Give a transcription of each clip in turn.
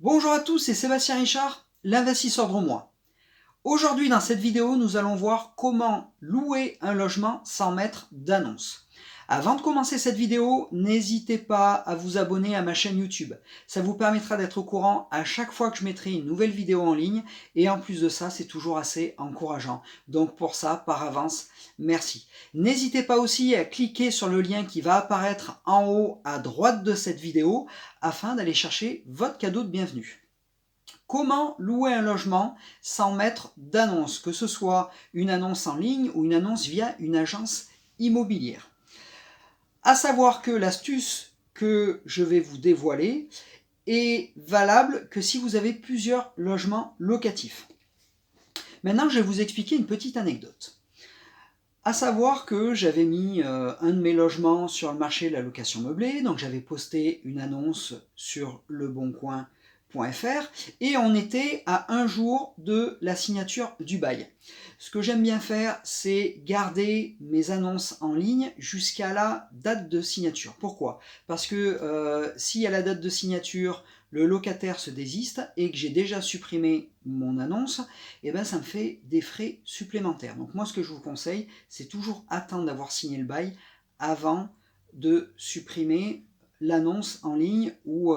Bonjour à tous, c'est Sébastien Richard, l'investisseur drômois. Aujourd'hui, dans cette vidéo, nous allons voir comment louer un logement sans mettre d'annonce. Avant de commencer cette vidéo, n'hésitez pas à vous abonner à ma chaîne YouTube. Ça vous permettra d'être au courant à chaque fois que je mettrai une nouvelle vidéo en ligne. Et en plus de ça, c'est toujours assez encourageant. Donc pour ça, par avance, merci. N'hésitez pas aussi à cliquer sur le lien qui va apparaître en haut à droite de cette vidéo afin d'aller chercher votre cadeau de bienvenue. Comment louer un logement sans mettre d'annonce, que ce soit une annonce en ligne ou une annonce via une agence immobilière. À savoir que l'astuce que je vais vous dévoiler est valable que si vous avez plusieurs logements locatifs. Maintenant, je vais vous expliquer une petite anecdote. À savoir que j'avais mis un de mes logements sur le marché de la location meublée, donc j'avais posté une annonce sur leboncoin.fr et on était à un jour de la signature du bail. Ce que j'aime bien faire, c'est garder mes annonces en ligne jusqu'à la date de signature. Pourquoi ? Parce que si à la date de signature, le locataire se désiste et que j'ai déjà supprimé mon annonce, et ben ça me fait des frais supplémentaires. Donc moi, ce que je vous conseille, c'est toujours attendre d'avoir signé le bail avant de supprimer l'annonce en ligne ou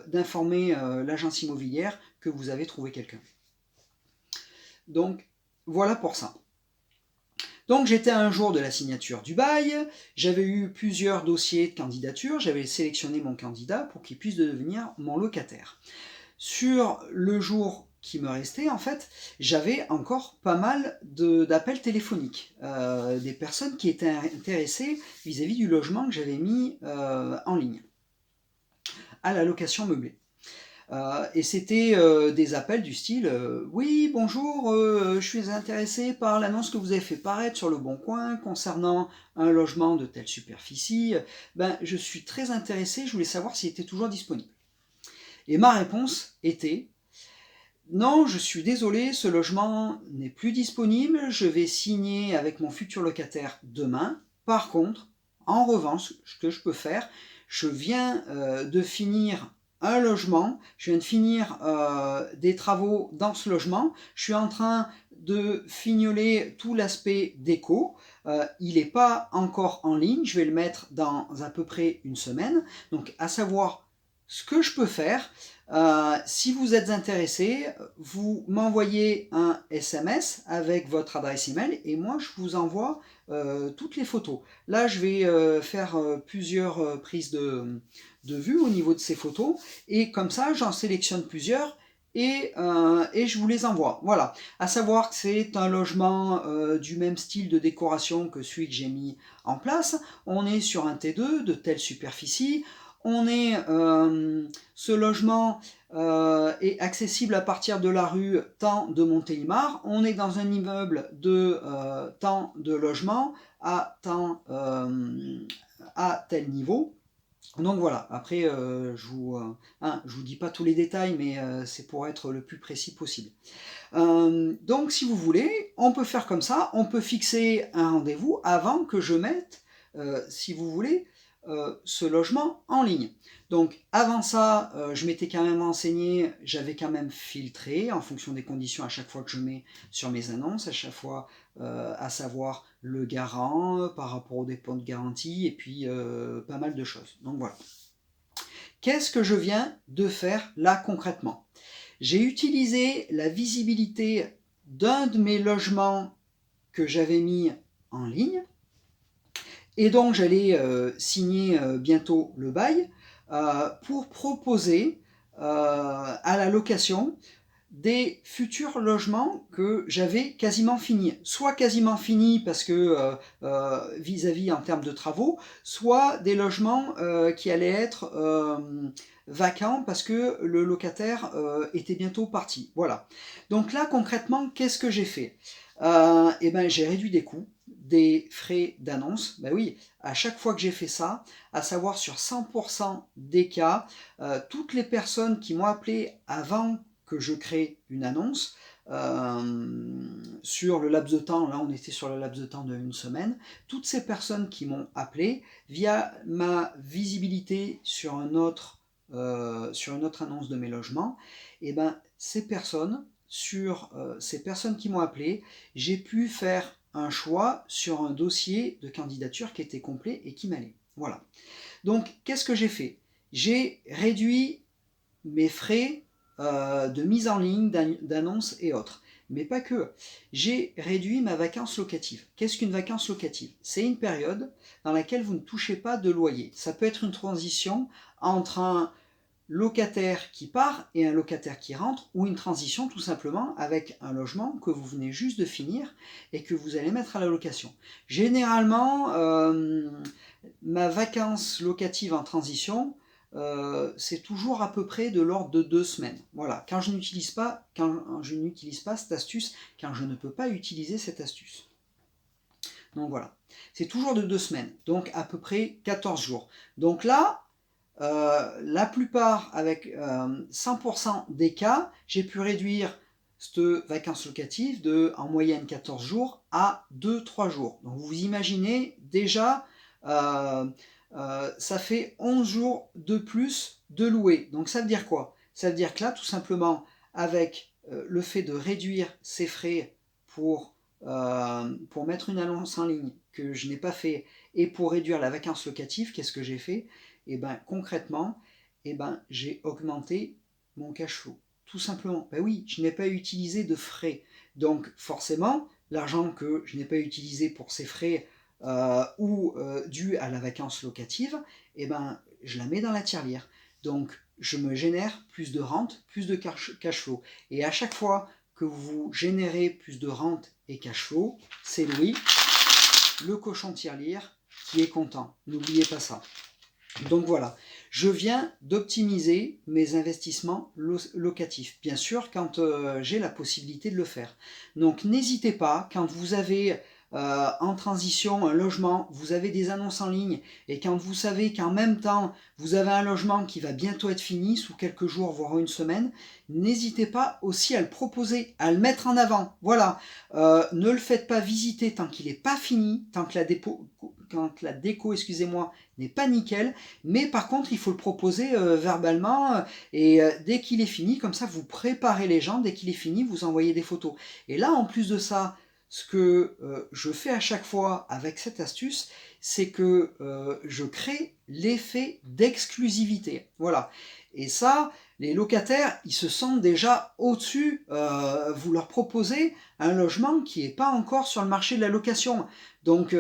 d'informer l'agence immobilière que vous avez trouvé quelqu'un. Donc voilà pour ça. Donc j'étais à un jour de la signature du bail, j'avais eu plusieurs dossiers de candidature, j'avais sélectionné mon candidat pour qu'il puisse devenir mon locataire. Sur le jour qui me restait, en fait, j'avais encore pas mal d'appels téléphoniques, des personnes qui étaient intéressées vis-à-vis du logement que j'avais mis en ligne, à la location meublée. Et c'était des appels du style oui, bonjour, je suis intéressé par l'annonce que vous avez fait paraître sur Le Bon Coin concernant un logement de telle superficie. Je suis très intéressé, je voulais savoir s'il était toujours disponible. Et ma réponse était non, je suis désolé, ce logement n'est plus disponible, je vais signer avec mon futur locataire demain. Par contre, en revanche, ce que je peux faire, je viens de finir un logement, je viens de finir des travaux dans ce logement, je suis en train de fignoler tout l'aspect déco, il n'est pas encore en ligne, je vais le mettre dans à peu près une semaine, donc à savoir ce que je peux faire. Si vous êtes intéressé, vous m'envoyez un SMS avec votre adresse email et moi je vous envoie toutes les photos. Là je vais faire plusieurs prises de vue au niveau de ces photos et comme ça j'en sélectionne plusieurs et je vous les envoie. Voilà. À savoir que c'est un logement du même style de décoration que celui que j'ai mis en place. On est sur un T2 de telle superficie. Ce logement est accessible à partir de la rue tant de Montélimar. On est dans un immeuble de tant de logements à tel niveau. Donc voilà, après je vous dis pas tous les détails, mais c'est pour être le plus précis possible. Donc si vous voulez, on peut faire comme ça, on peut fixer un rendez-vous avant que je mette, si vous voulez, ce logement en ligne. Donc avant ça, je m'étais quand même renseigné, j'avais quand même filtré en fonction des conditions à chaque fois que je mets sur mes annonces, à chaque fois à savoir le garant par rapport aux dépôts de garantie et puis pas mal de choses. Donc voilà. Qu'est-ce que je viens de faire là concrètement ? J'ai utilisé la visibilité d'un de mes logements que j'avais mis en ligne et donc j'allais signer bientôt le bail pour proposer à la location des futurs logements que j'avais quasiment finis. Soit quasiment finis parce que vis-à-vis en termes de travaux, soit des logements qui allaient être vacants parce que le locataire était bientôt parti. Voilà. Donc là, concrètement, qu'est-ce que j'ai fait ? J'ai réduit des coûts, des frais d'annonce. Ben oui, à chaque fois que j'ai fait ça, à savoir sur 100% des cas, toutes les personnes qui m'ont appelé avant que je crée une annonce sur le laps de temps, là on était sur le laps de temps d'une semaine, toutes ces personnes qui m'ont appelé via ma visibilité sur un autre sur une autre annonce de mes logements, et ben ces personnes qui m'ont appelé, j'ai pu faire un choix sur un dossier de candidature qui était complet et qui m'allait. Voilà. Donc, qu'est-ce que j'ai fait? J'ai réduit mes frais de mise en ligne d'annonces et autres. Mais pas que. J'ai réduit ma vacance locative. Qu'est-ce qu'une vacance locative? C'est une période dans laquelle vous ne touchez pas de loyer. Ça peut être une transition entre un locataire qui part et un locataire qui rentre, ou une transition tout simplement avec un logement que vous venez juste de finir et que vous allez mettre à la location. Généralement, ma vacance locative en transition, c'est toujours à peu près de l'ordre de 2 semaines. Voilà, quand je n'utilise pas cette astuce, quand je ne peux pas utiliser cette astuce. Donc voilà, c'est toujours de 2 semaines, donc à peu près 14 jours. Donc là, la plupart, avec 100% des cas, j'ai pu réduire cette vacance locative de, en moyenne, 14 jours à 2-3 jours. Donc vous imaginez déjà, ça fait 11 jours de plus de louer. Donc ça veut dire quoi? Ça veut dire que là, tout simplement, avec le fait de réduire ses frais pour mettre une annonce en ligne que je n'ai pas fait, et pour réduire la vacance locative, qu'est-ce que j'ai fait? Et ben concrètement, j'ai augmenté mon cash flow. Tout simplement. Ben oui, je n'ai pas utilisé de frais. Donc forcément, l'argent que je n'ai pas utilisé pour ces frais ou dû à la vacance locative, je la mets dans la tirelire. Donc je me génère plus de rente, plus de cash flow. Et à chaque fois que vous générez plus de rente et cash flow, c'est Louis, le cochon tirelire, qui est content. N'oubliez pas ça. Donc voilà, je viens d'optimiser mes investissements locatifs, bien sûr quand j'ai la possibilité de le faire. Donc n'hésitez pas, quand vous avez en transition un logement, vous avez des annonces en ligne, et quand vous savez qu'en même temps vous avez un logement qui va bientôt être fini, sous quelques jours voire une semaine, n'hésitez pas aussi à le proposer, à le mettre en avant. Voilà, ne le faites pas visiter tant qu'il n'est pas fini, tant que la déco, excusez-moi, n'est pas nickel, mais par contre il faut le proposer verbalement, et dès qu'il est fini, comme ça vous préparez les gens, dès qu'il est fini vous envoyez des photos. Et là, en plus de ça, ce que je fais à chaque fois avec cette astuce, c'est que je crée l'effet d'exclusivité. Voilà. Et ça, les locataires, ils se sentent déjà au-dessus. Vous leur proposez un logement qui n'est pas encore sur le marché de la location. Donc,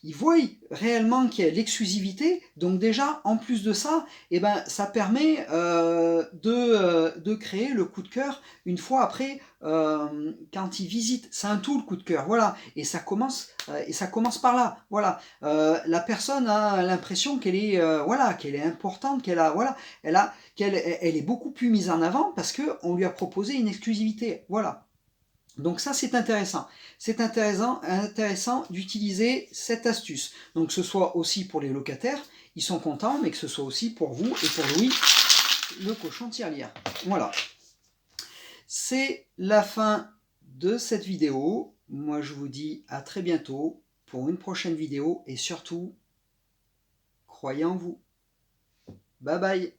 ils voient réellement qu'il y a l'exclusivité. Donc déjà, en plus de ça, ça permet de créer le coup de cœur une fois après, quand ils visitent. C'est un tout, le coup de cœur. Voilà. Et ça commence par là. Voilà. La personne a l'impression qu'elle est, qu'elle est importante, qu'elle est beaucoup plus mise en avant parce qu'on lui a proposé une exclusivité. Voilà. Donc ça, c'est intéressant. C'est intéressant d'utiliser cette astuce. Donc que ce soit aussi pour les locataires, ils sont contents, mais que ce soit aussi pour vous et pour Louis, le cochon tirelire. Voilà. C'est la fin de cette vidéo. Moi, je vous dis à très bientôt pour une prochaine vidéo, et surtout, croyez en vous. Bye bye.